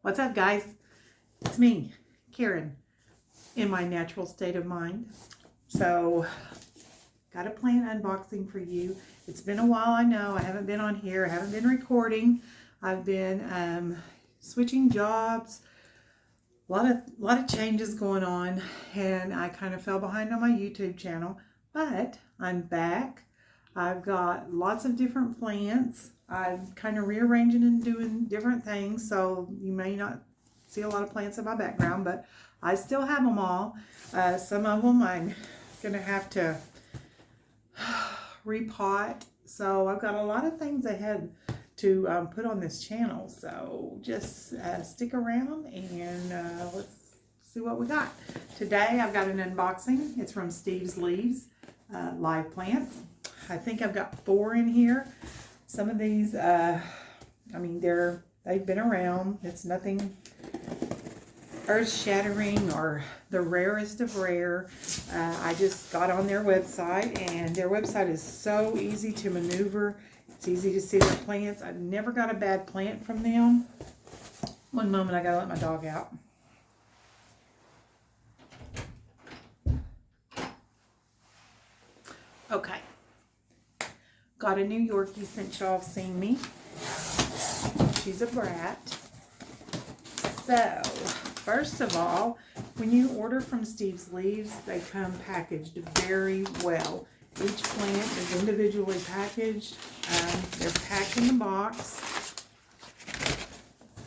What's up, guys? It's me, Karen, in my natural state of mind. So, got a plant unboxing for you. It's been a while, I know. I haven't been on here. I haven't been recording. I've been switching jobs. A lot of changes going on, and I kind of fell behind on my YouTube channel. But I'm back. I've got lots of different plants. I'm kind of rearranging and doing different things, so you may not see a lot of plants in my background, but I still have them all. Some of them I'm going to have to repot, so I've got a lot of things ahead to put on this channel, so just stick around and let's see what we got. Today I've got an unboxing. It's from Steve's Leaves live plants. I think I've got 4 in here. Some of these, I mean, they've been around. It's nothing earth-shattering or the rarest of rare. I just got on their website, and their website is so easy to maneuver. It's easy to see their plants. I've never got a bad plant from them. One moment, I gotta let my dog out. Okay. Got a New Yorkie since y'all have seen me. She's a brat. So, first of all, when you order from Steve's Leaves, they come packaged very well. Each plant is individually packaged. They're packed in the box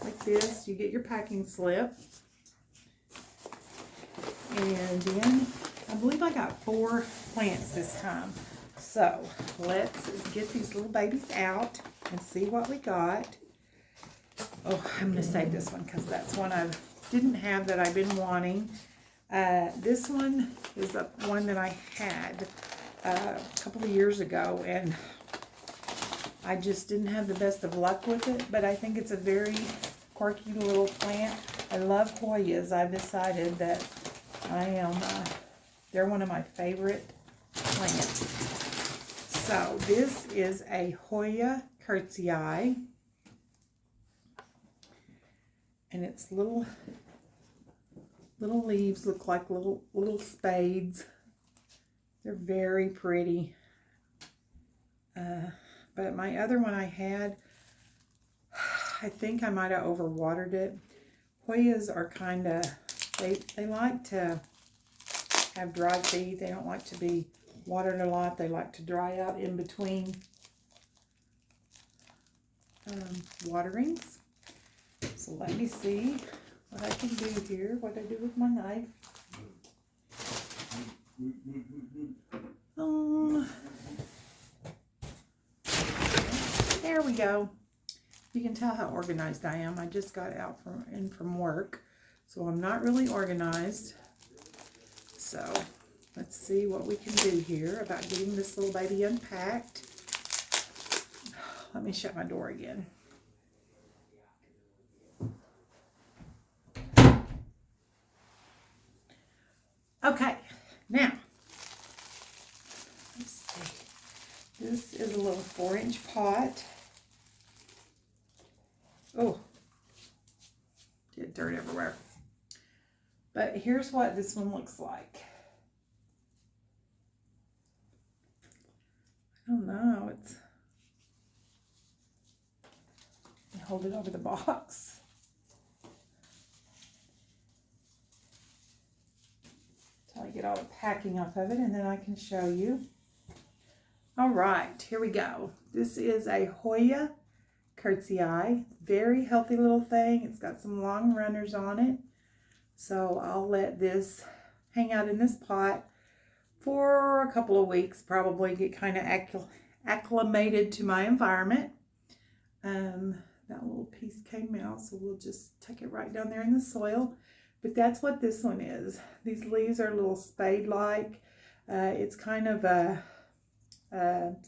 like this. You get your packing slip. And then, I believe I got 4 plants this time. So, let's get these little babies out and see what we got. Oh, I'm going to save this one because that's one I didn't have that I've been wanting. This one is one that I had a couple of years ago, and I just didn't have the best of luck with it, but I think it's a very quirky little plant. I love Hoyas. I've decided that they're one of my favorite plants. So this is a Hoya Curtsy Eye, and its little leaves look like little spades. They're very pretty. But my other one I had, I think I might have overwatered it. Hoyas are kind of, they like to have dry feet. They don't like to be watered a lot. They like to dry out in between waterings. So let me see what I can do here, what I do with my knife. There we go. You can tell how organized I am. I just got out from work, so I'm not really organized. So let's see what we can do here about getting this little baby unpacked. Let me shut my door again. Okay, now, let's see. This is a little 4-inch pot. Oh, get dirt everywhere. But here's what this one looks like. I don't know, hold it over the box. Until I get all the packing off of it, and then I can show you. All right, here we go. This is a Hoya Curtsy Eye. Very healthy little thing. It's got some long runners on it. So I'll let this hang out in this pot for a couple of weeks, probably get kind of acclimated to my environment. That little piece came out, so we'll just tuck it right down there in the soil. But that's what this one is. These leaves are a little spade-like. It's kind of a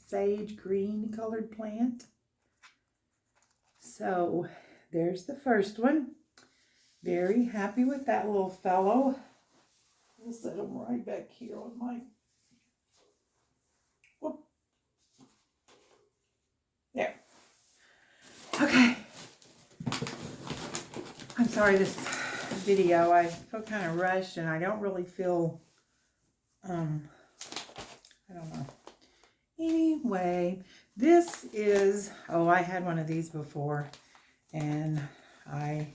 sage green colored plant. So there's the first one. Very happy with that little fellow. We'll set him right back here on my, whoop. There. Okay. sorry, this video, I feel kind of rushed and I don't really feel, I don't know. Anyway, this is, oh, I had one of these before and I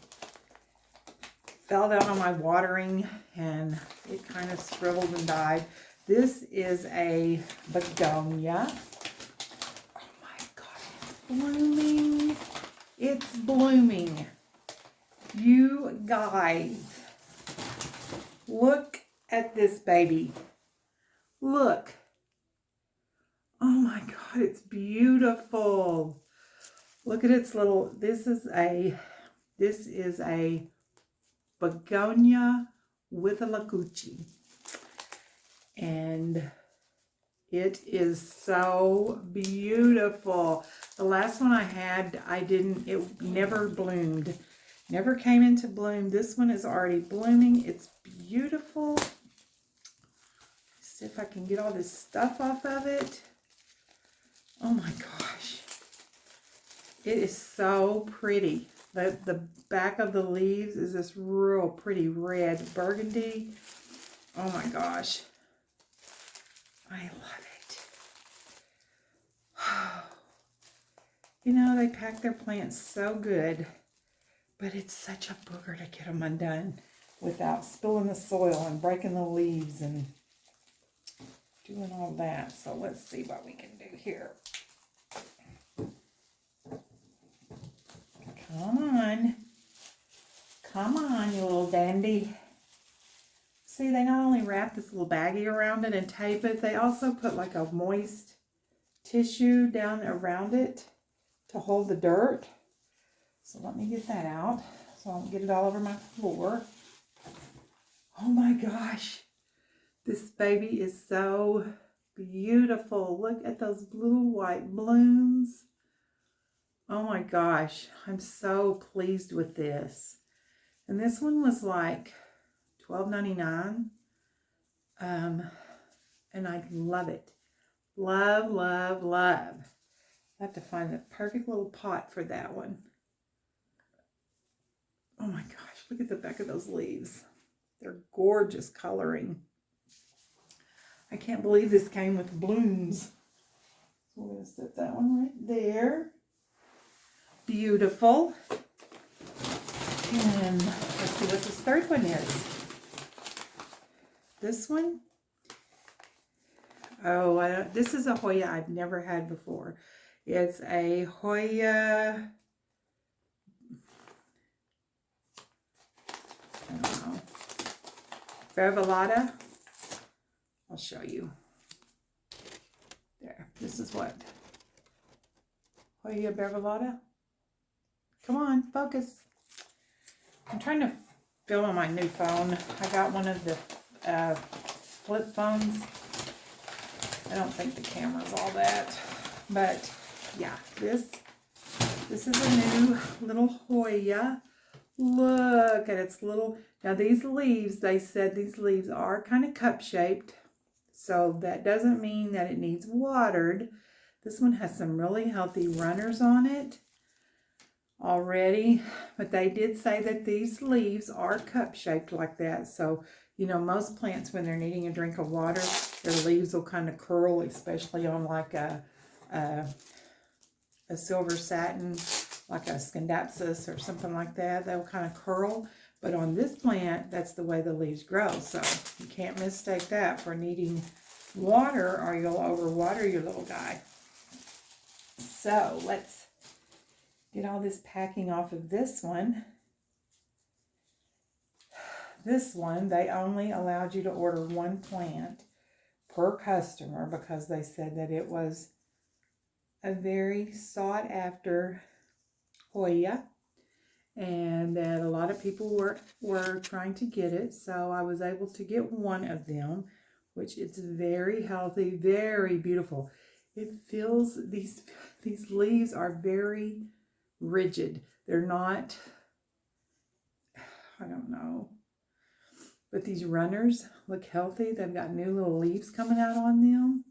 fell down on my watering and it kind of shriveled and died. This is a begonia. Oh my God, it's blooming. It's blooming. You guys, look at this baby. Look. Oh my God, it's beautiful. Look at its little, this is a begonia with a Laguchi. And it is so beautiful. The last one I had, it never bloomed. Never came into bloom. This one is already blooming. It's beautiful. Let's see if I can get all this stuff off of it. Oh my gosh. It is so pretty. The back of the leaves is this real pretty red burgundy. Oh my gosh. I love it. You know, they pack their plants so good, but it's such a booger to get them undone without spilling the soil and breaking the leaves and doing all that. So let's see what we can do here. Come on. Come on, you little dandy. See, they not only wrap this little baggie around it and tape it, they also put like a moist tissue down around it to hold the dirt. So let me get that out so I don't get it all over my floor. Oh my gosh. This baby is so beautiful. Look at those little white blooms. Oh my gosh. I'm so pleased with this. And this one was like $12.99. And I love it. Love, love, love. I have to find the perfect little pot for that one. Oh my gosh, look at the back of those leaves. They're gorgeous coloring. I can't believe this came with blooms. So we're going to set that one right there. Beautiful. And let's see what this third one is. This one. Oh, this is a Hoya I've never had before. It's a Hoya, I don't know, Beverlotta. I'll show you. There, this is what, Hoya Beverlotta. Come on, focus. I'm trying to film on my new phone. I got one of the flip phones. I don't think the camera's all that, but yeah, this is a new little Hoya. Look at its little, now these leaves, they said these leaves are kind of cup shaped, so that doesn't mean that it needs watered. This one has some really healthy runners on it already, but they did say that these leaves are cup shaped like that. So, you know, most plants, when they're needing a drink of water, their leaves will kind of curl, especially on like a silver satin, like a scindapsus or something like that. They'll kind of curl. But on this plant, that's the way the leaves grow. So you can't mistake that for needing water, or you'll overwater your little guy. So let's get all this packing off of this one. This one, they only allowed you to order one plant per customer because they said that it was a very sought after Hoya and that a lot of people were trying to get it. So I was able to get one of them, which is very healthy, very beautiful. It feels, these leaves are very rigid. They're not, I don't know, but these runners look healthy. They've got new little leaves coming out on them.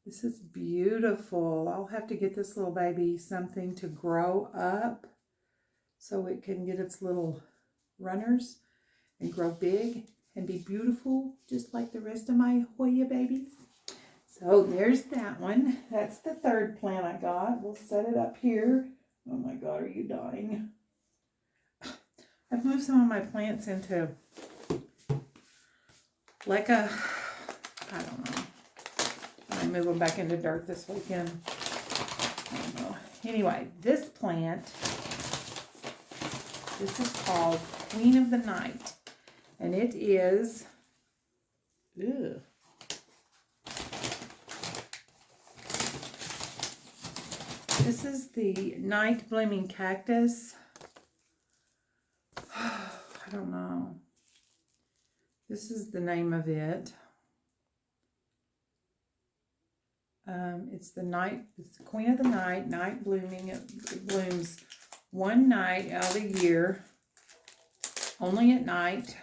This is beautiful. I'll have to get this little baby something to grow up so it can get its little runners and grow big and be beautiful, just like the rest of my Hoya babies. So there's that one. That's the third plant I got. We'll set it up here. Oh my God, are you dying? I've moved some of my plants into like a, I don't know. I move them back into dirt this weekend. I don't know. Anyway, this plant, this is called Queen of the Night. And it is, ew. This is the night blooming cactus. I don't know. This is the name of it. It's the Queen of the Night, night blooming. It blooms one night out of the year, only at night.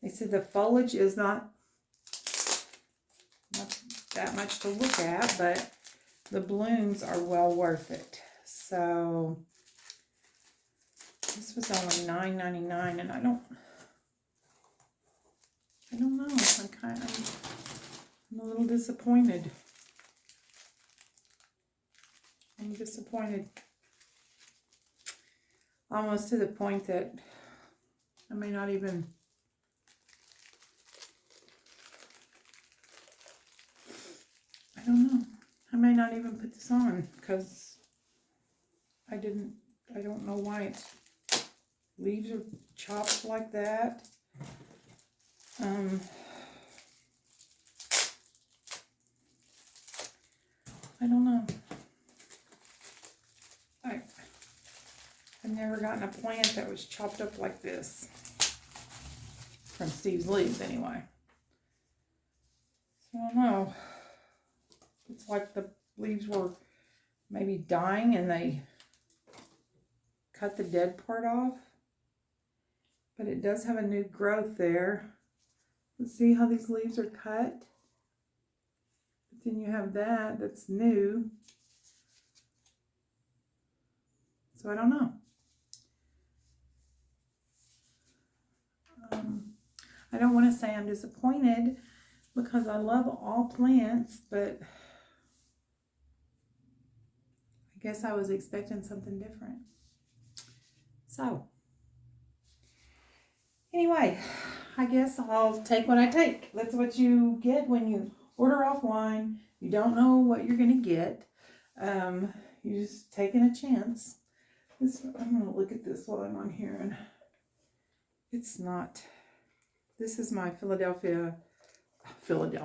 They said the foliage is not that much to look at, but the blooms are well worth it. So this was only $9.99, and I don't know. I'm a little disappointed. I'm disappointed. Almost to the point that I may not even, I don't know. I may not even put this on because I don't know why its leaves are chopped like that. I don't know. I've never gotten a plant that was chopped up like this. From Steve's leaves, anyway. So I don't know. It's like the leaves were maybe dying and they cut the dead part off. But it does have a new growth there. Let's see how these leaves are cut. But then you have that's new. So I don't know. I don't want to say I'm disappointed because I love all plants, but I guess I was expecting something different. So, anyway, I guess I'll take what I take. That's what you get when you order offline. You don't know what you're going to get. You're just taking a chance. I'm going to look at this while I'm on here, and it's not. This is my Philadelphia. Oh God,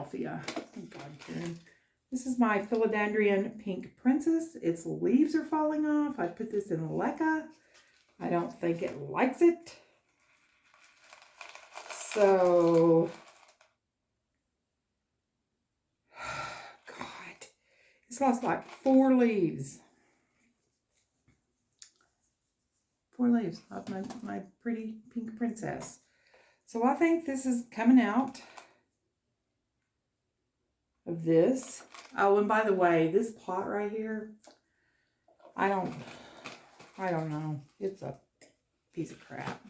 Karen. This is my Philodendron Pink Princess. Its leaves are falling off. I put this in Leca. I don't think it likes it. So, God, it's lost like 4 leaves. 4 leaves of my pretty pink princess. So I think this is coming out of this. Oh, and by the way, this pot right here, I don't know. It's a piece of crap.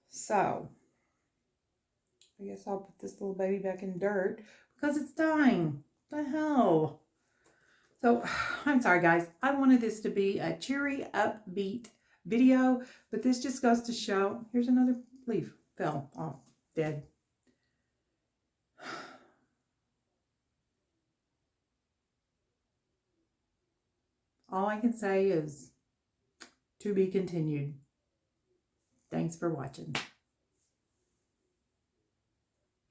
So, I guess I'll put this little baby back in dirt because it's dying. What the hell? So, I'm sorry guys. I wanted this to be a cheery, upbeat video, but this just goes to show, here's another leaf. Fell off, dead. All I can say is to be continued. Thanks for watching.